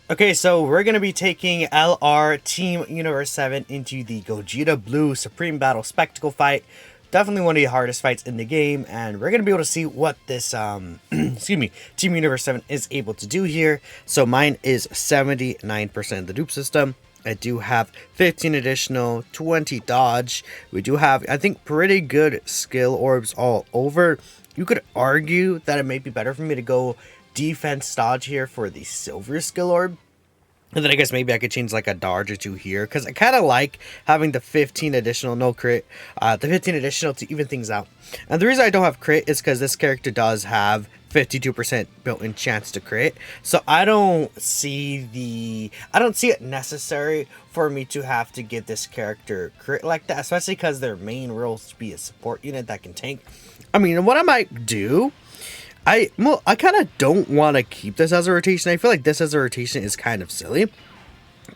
Okay, so we're going to be taking LR Team Universe 7 into the Gogeta Blue Supreme Battle Spectacle fight. Definitely one of the hardest fights in the game, and we're going to be able to see what this, excuse me, Team Universe 7 is able to do here. So mine is 79% of the dupe system. I do have 15 additional, 20 dodge. We do have, I think, pretty good skill orbs all over. You could argue that it may be better for me to go defense dodge here for the silver skill orb. And then I guess maybe I could change like a dodge or two here, because I kind of like having the 15 additional no crit, the 15 additional to even things out. And the reason I don't have crit is because this character does have 52% built-in chance to crit, so I don't see it necessary for me to have to give this character crit like that, especially because their main role is to be a support unit that can tank. I mean, what I might do, I kind of don't want to keep this as a rotation. I feel like this as a rotation is kind of silly.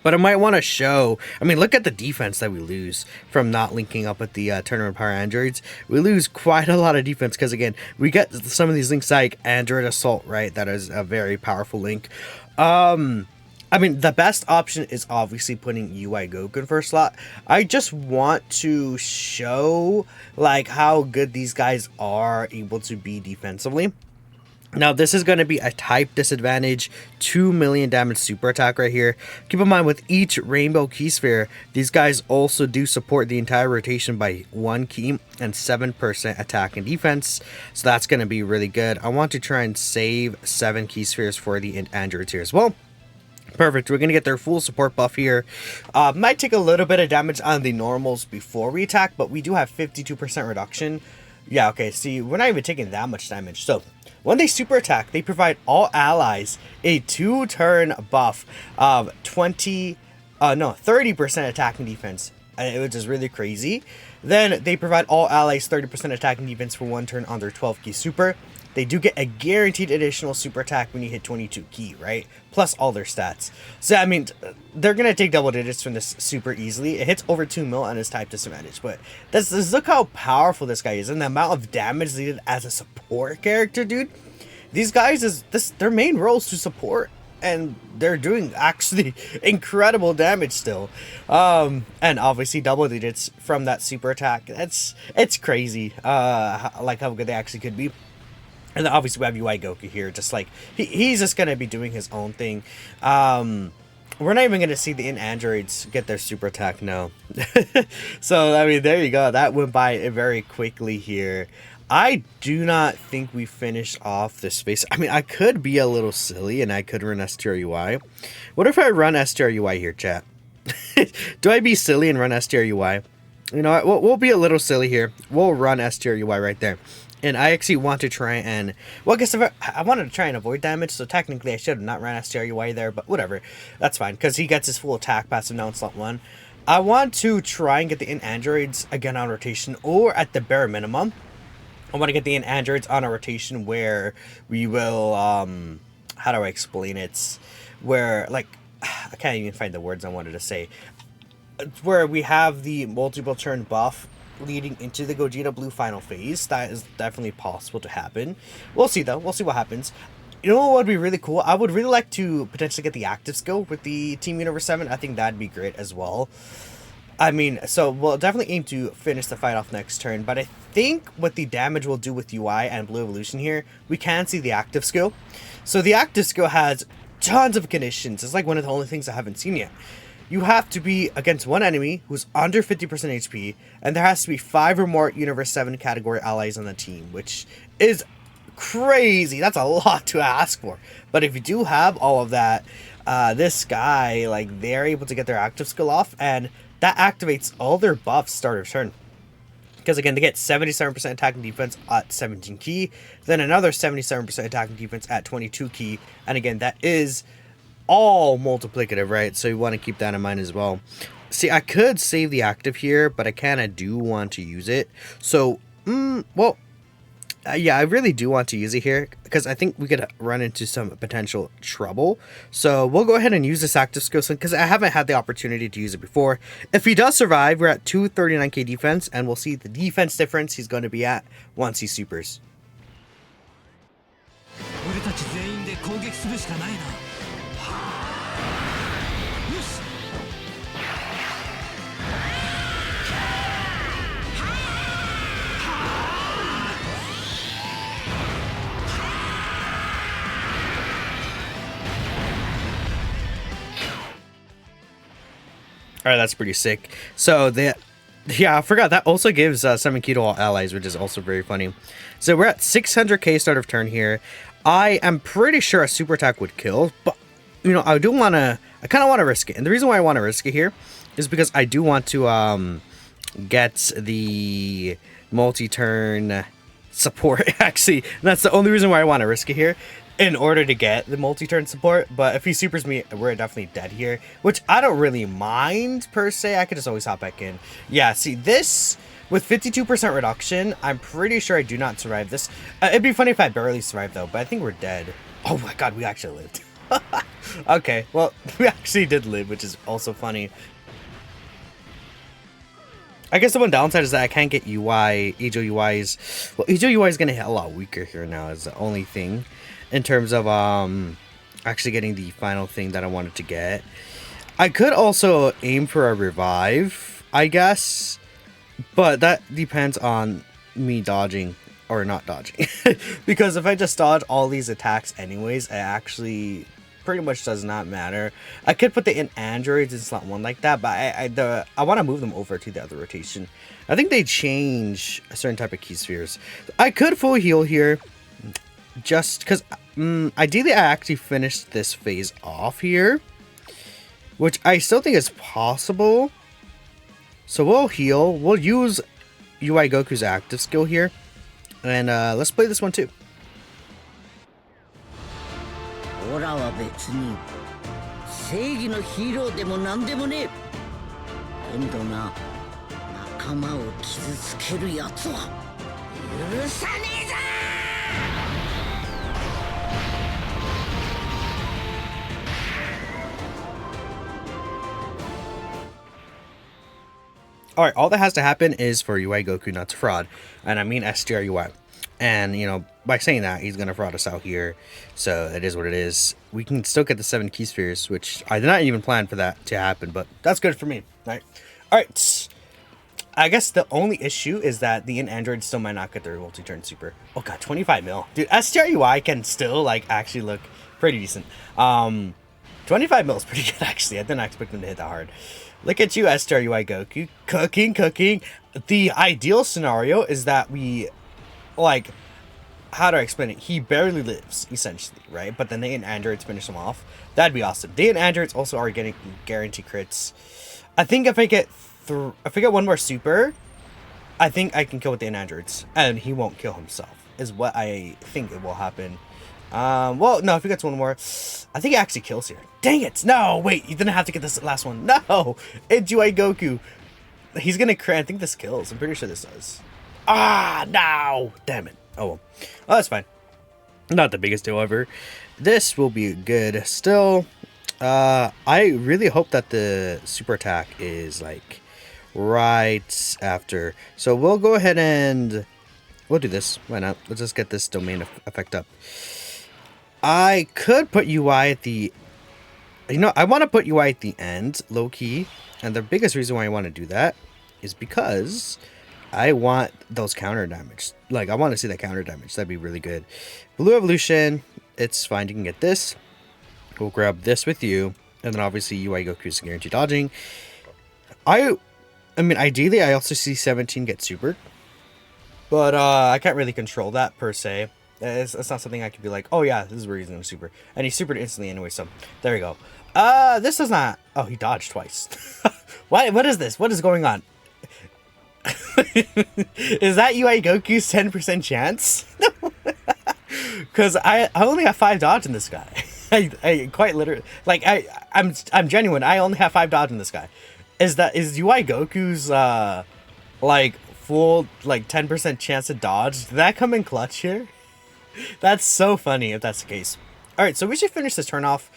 But I might want to show, I mean, look at the defense that we lose from not linking up with the Tournament Power Androids. We lose quite a lot of defense because, again, we get some of these links like Android Assault, right? That is a very powerful link. I mean, the best option is obviously putting UI Goku in first slot. I just want to show, like, how good these guys are able to be defensively. Now, this is going to be a type disadvantage, 2 million damage super attack right here. Keep in mind, with each rainbow key sphere, these guys also do support the entire rotation by 1 key and 7% attack and defense. So that's going to be really good. I want to try and save 7 key spheres for the androids here as well. Perfect. We're going to get their full support buff here. Might take a little bit of damage on the normals before we attack, but we do have 52% reduction. Yeah, okay, see, we're not even taking that much damage. So, when they super attack, they provide all allies a 2-turn buff of 30% attack and defense, which is really crazy. Then, they provide all allies 30% attack and defense for 1 turn on their 12 key super. They do get a guaranteed additional super attack when you hit 22 key, right? Plus all their stats. So, I mean, they're going to take double digits from this super easily. It hits over 2 mil on his type disadvantage. But look how powerful this guy is. And the amount of damage needed as a support character, dude. These guys, their main role is to support. And they're doing actually incredible damage still. And obviously double digits from that super attack. It's crazy, like how good they actually could be. And then obviously we have UI Goku here, just like, he's just going to be doing his own thing. We're not even going to see the androids get their super attack, no. So, I mean, there you go. That went by very quickly here. I do not think we finished off this space. I mean, I could be a little silly and I could run STRUI. What if I run STRUI here, chat? Do I be silly and run STRUI? You know what? We'll be a little silly here. We'll run STRUI right there. And I actually want to try and, well, I guess if I wanted to try and avoid damage, so technically I should have not ran STRUI there, but whatever. That's fine, because he gets his full attack passive now in slot 1. I want to try and get the androids again on rotation, or at the bare minimum, I want to get the androids on a rotation where we will, how do I explain it? Where, like, I can't even find the words I wanted to say. Where we have the multiple turn buff leading into the Gogeta Blue final phase. That is definitely possible to happen. We'll see though. We'll see what happens. You know what would be really cool? I would really like to potentially get the active skill with the Team Universe 7. I think that'd be great as well. I mean, so we'll definitely aim to finish the fight off next turn, but I think what the damage will do with UI and Blue Evolution here, we can see the active skill. So the active skill has tons of conditions. It's like one of the only things I haven't seen yet. You have to be against one enemy who's under 50% HP, and there has to be 5 or more Universe 7 category allies on the team, which is crazy. That's a lot to ask for. But if you do have all of that, this guy, like, they're able to get their active skill off, and that activates all their buffs start of turn. Because again, they get 77% attack and defense at 17 key, then another 77% attack and defense at 22 key, and again, that is all multiplicative, right? So you want to keep that in mind as well. See, I could save the active here, but I kind of do want to use it. So, yeah, I really do want to use it here because I think we could run into some potential trouble. So we'll go ahead and use this active skill because I haven't had the opportunity to use it before. If he does survive, we're at 239k defense, and we'll see the defense difference he's going to be at once he supers. All right, that's pretty sick. So yeah, I forgot that also gives 7K to all allies, which is also very funny. So we're at 600K start of turn here. I am pretty sure a super attack would kill, but you know, I kind of want to risk it. And the reason why I want to risk it here is because I do want to get the multi-turn support. Actually, that's the only reason why I want to risk it here, in order to get the multi-turn support. But if he supers me, we're definitely dead here, which I don't really mind per se. I could just always hop back in. Yeah, see, this with 52% reduction, I'm pretty sure I do not survive this. It'd be funny if I barely survived though, but I think we're dead. Oh my god, we actually lived. Okay, well, we actually did live, which is also funny. I guess the one downside is that I can't get UI, EZA UIs. Well, EZA UI is going to hit a lot weaker here now, is the only thing. In terms of actually getting the final thing that I wanted to get. I could also aim for a revive, I guess. But that depends on me dodging or not dodging. Because if I just dodge all these attacks anyways, it actually pretty much does not matter. I could put the androids in slot 1 like that, but I want to move them over to the other rotation. I think they change a certain type of key spheres. I could full heal here, just because ideally I actually finished this phase off here, which I still think is possible. So we'll heal. We'll use UI Goku's active skill here, and let's play this one too. オラは別に正義のヒーローでもなんでもねえ。けどな、仲間を傷つけるやつは許さねえぞ。 Alright, all that has to happen is for UI Goku not to fraud. And I mean STR UI. And, you know, by saying that, he's going to fraud us out here. So it is what it is. We can still get the 7 key spheres, which I did not even plan for that to happen. But that's good for me, right? Alright. I guess the only issue is that the androids still might not get their multi-turn super. Oh god, 25 mil. Dude, STR UI can still, like, actually look pretty decent. 25 mil is pretty good, actually. I didn't expect them to hit that hard. Look at you, STR UI Goku. Cooking. The ideal scenario is that we, like, how do I explain it? He barely lives, essentially, right? But then they and androids finish him off. That'd be awesome. They and androids also are getting guaranteed crits. I think if I get one more super, I think I can kill with the androids, and he won't kill himself, is what I think it will happen. Well, no, if he gets one more, I think he actually kills here. Dang it! No, wait, you didn't have to get this last one. No! It's UI Goku. He's gonna crit. I think this kills. I'm pretty sure this does. Ah, no! Damn it. Oh, well. Oh, that's fine. Not the biggest deal ever. This will be good. Still, I really hope that the super attack is, like, right after. So we'll go ahead and we'll do this. Why not? Let's just get this domain effect up. I could put UI at the... You know, I want to put UI at the end, low-key. And the biggest reason why I want to do that is because I want those counter damage. Like, I want to see that counter damage. That'd be really good. Blue Evolution, it's fine. You can get this. We'll grab this with you. And then obviously UI Goku's guaranteed dodging. I mean, ideally, I also see 17 get supered. But I can't really control that, per se. It's not something I could be like, oh yeah, this is where he's going to super. And he supered instantly anyway, so there we go. This does not... Oh, he dodged twice. What is this? What is going on? Is that UI Goku's 10% chance? Because I only have 5 dodge in this guy. I quite literally... Like, I'm genuine. I only have 5 dodge in this guy. Is UI Goku's, like, full, like, 10% chance to dodge? Did that come in clutch here? That's so funny if that's the case. Alright, so we should finish this turn off.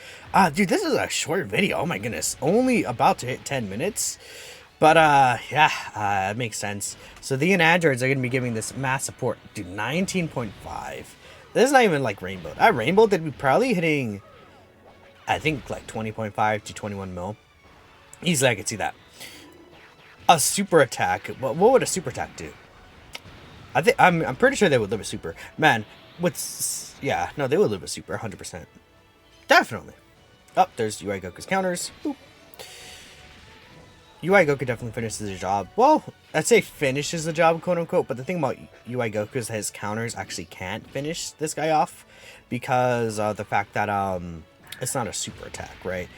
Dude, this is a short video. Oh my goodness. Only about to hit 10 minutes. But, yeah, it makes sense. So the androids are going to be giving this mass support. Dude, 19.5. This is not even like Rainbow. At Rainbow, they'd be probably hitting, I think, like 20.5 to 21 mil. Easily, I could see that. A super attack. What would a super attack do? I'm pretty sure they would live a super. Man, yeah, no, they would live a super, 100%. Definitely. Oh, there's UI Goku's counters. Boop. UI Goku definitely finishes the job. Well, I'd say finishes the job, quote unquote. But the thing about UI Goku is that his counters actually can't finish this guy off because the fact that it's not a super attack, right?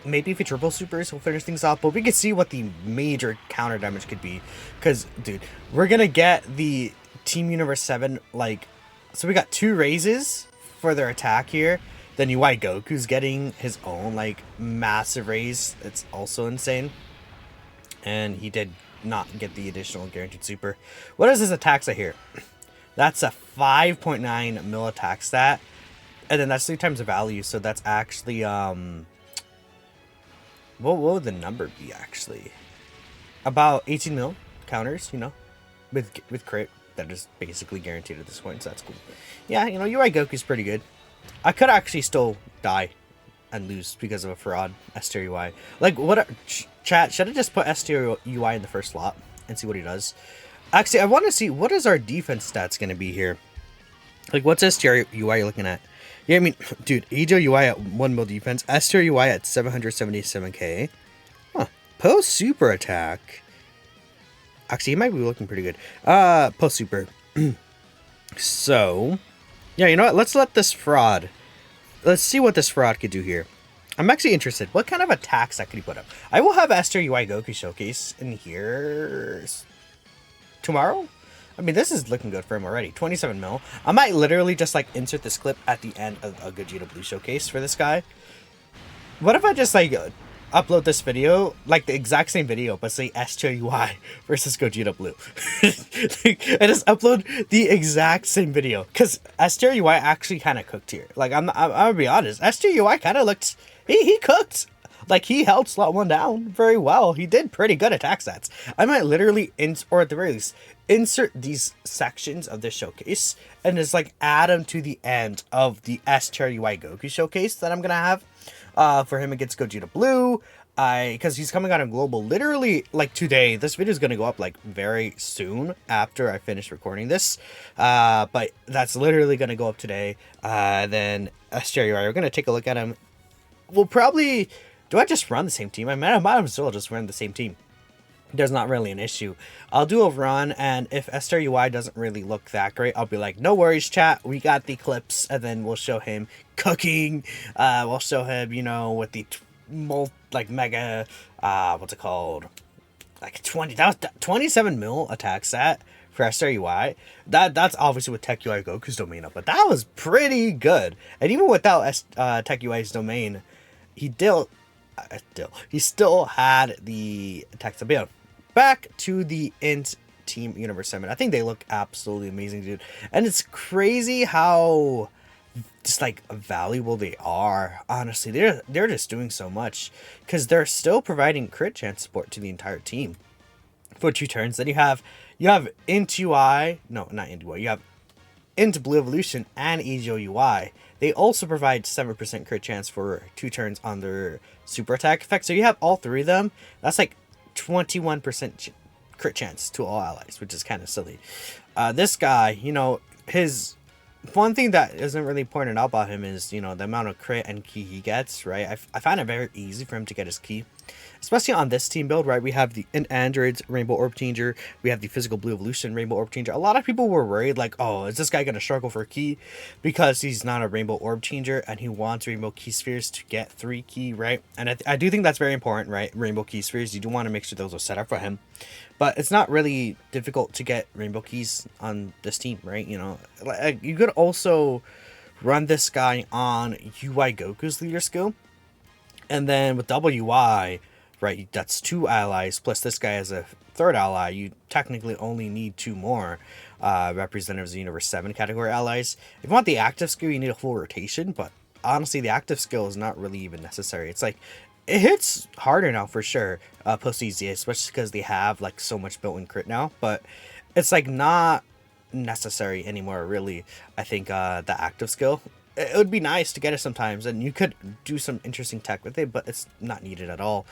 Maybe if he triple supers, he'll finish things off. But we can see what the major counter damage could be. Because, dude, we're gonna get the Team Universe 7 like. So we got 2 raises for their attack here. Then UI Goku's getting his own like massive raise. It's also insane. And he did not get the additional guaranteed super. What is his attack stat here? That's a 5.9 mil attack stat. And then that's 3 times the value. So that's actually, what would the number be actually? About 18 mil counters, you know, with crit. That is basically guaranteed at this point. So that's cool. Yeah, you know, UI Goku's pretty good. I could actually still die and lose because of a fraud S-tier UI. Like, what? Chat, should I just put S-tier UI in the first slot and see what he does? Actually, I want to see what is our defense stats going to be here. Like, what's S-tier UI looking at? Yeah, I mean, dude, EZA UI at 1 mil defense, S-tier UI at 777k. Huh. Post super attack. Actually, he might be looking pretty good. Post super. So, yeah, you know what? Let's let this fraud. Let's see what this fraud could do here. I'm actually interested. What kind of attacks that could he put up? I will have S-tier UI Goku showcase in here tomorrow. I mean, this is looking good for him already. 27 mil. I might literally just like insert this clip at the end of a Gogeta Blue showcase for this guy. What if I just like upload this video, like the exact same video, but say S-tier UI versus Gogeta Blue? I just upload the exact same video because S-tier UI actually kind of cooked here. Like I'm gonna be honest, S-tier UI kind of looked he cooked. Like, he held slot 1 down very well. He did pretty good attack stats. I might literally, or at the very least, insert these sections of this showcase and just, like, add them to the end of the S-tier UI Goku showcase that I'm going to have for him against Gogeta Blue. Because he's coming out on Global literally, like, today. This video is going to go up, like, very soon after I finish recording this. But that's literally going to go up today. Then S-tier UI, we're going to take a look at him. We'll probably... Do I just run the same team? I might as well just run the same team. There's not really an issue. I'll do a run, and if S-tier UI doesn't really look that great, I'll be like, no worries, chat. We got the clips, and then we'll show him cooking. We'll show him, you know, with the mega, what's it called? Like 20. That was 27 mil attack stat for S-tier UI. That's obviously with Tech UI Goku's domain up, but that was pretty good. And even without Tech UI's domain, he still had the attack to build. Back to the Int Team Universe 7. I think they look absolutely amazing, dude. And it's crazy how just like valuable they are. Honestly, they're just doing so much because they're still providing crit chance support to the entire team for 2 turns. Then you have Int UI, no, not Int UI. You have Int Blue Evolution and EZA UI. They also provide 7% crit chance for 2 turns on their super attack effect. So you have all 3 of them. That's like 21% crit chance to all allies, which is kind of silly. This guy, you know, his one thing that isn't really pointed out about him is, you know, the amount of crit and key he gets, right? I find it very easy for him to get his key. Especially on this team build, right? We have the Android's Rainbow Orb Changer. We have the Physical Blue Evolution Rainbow Orb Changer. A lot of people were worried, like, oh, is this guy going to struggle for a key? Because he's not a Rainbow Orb Changer, and he wants Rainbow Key Spheres to get 3 key, right? And I do think that's very important, right? Rainbow Key Spheres, you do want to make sure those are set up for him. But it's not really difficult to get Rainbow Keys on this team, right? You know, like, you could also run this guy on UI Goku's leader skill. And then with WY... right, that's 2 allies, plus this guy as a 3rd ally. You technically only need 2 more representatives of the Universe 7 category allies. If you want the active skill, you need a full rotation, but honestly, the active skill is not really even necessary. It's like, it hits harder now for sure, post EZA, especially because they have like so much built-in crit now, but it's like not necessary anymore, really. I think the active skill, it would be nice to get it sometimes, and you could do some interesting tech with it, but it's not needed at all.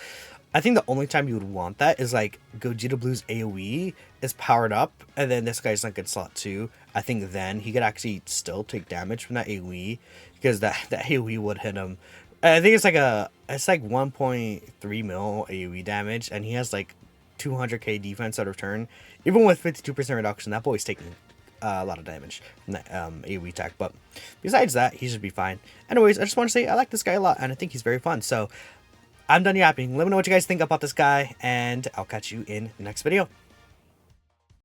I think the only time you would want that is like Gogeta Blue's AoE is powered up, and then this guy's like in slot 2. I think then he could actually still take damage from that AoE, because that AoE would hit him I think it's like 1.3 mil AoE damage, and he has like 200k defense out of turn. Even with 52% reduction, that boy's taking a lot of damage from that AoE attack. But besides that, he should be fine. Anyways, I just want to say I like this guy a lot, and I think he's very fun. So I'm done yapping. Let me know what you guys think about this guy, and I'll catch you in the next video.